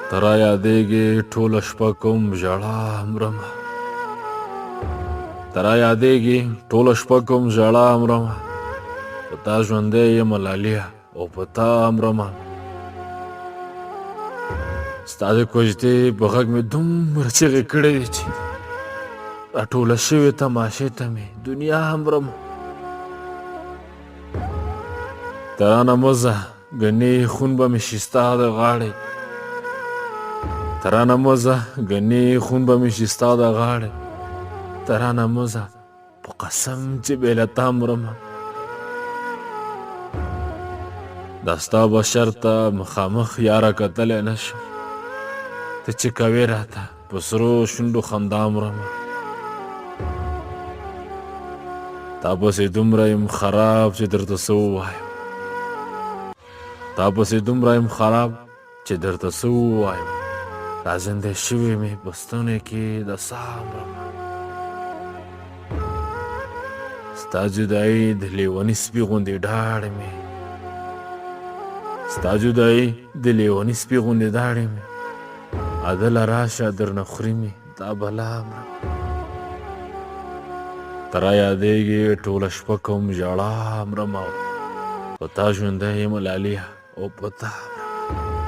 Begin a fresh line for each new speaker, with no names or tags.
ته را یادېږې ټوله شپه کوم ژړا مرمه ته را یادېږې ټوله شپه کوم ژړا مرمه په تا ژوندی یم لاليه او په تا مرمه ستا د کوژدې په غږ مې دومره چغې کړې دي چې راټوله شوې تماشې ته مې دنیا مرمه ته رانه مه ځه ګنې خون به مې شي ستا د غاړې ته رانه مه ځه ګنې خون به مې شي ستا د غاړې ته رانه مه ځه په قسم چې بې له تا مرمه دا ستا بشر ته مخامخ یاره کتلی نه شم ته چې کوې راته په سرو شونډو خندا مرمه تا پسې دومره یم خراب چې درته څه ووایم تا پسې دومره یم خراب چې درته څه ووایم را زندې شوې مې په ستونې کې د ساه مرمه ستا جدایي د لیوني سپي غوندې ډاړې مې ستا جدایي د لیوني سپي غوندې داړې مې عدله راشه درنه خوري مې دا بلا مرمه ته را یادېږې ټوله شپه کوم ژړا مرمه په تا ژوندی یم لاليه او په تا مرمه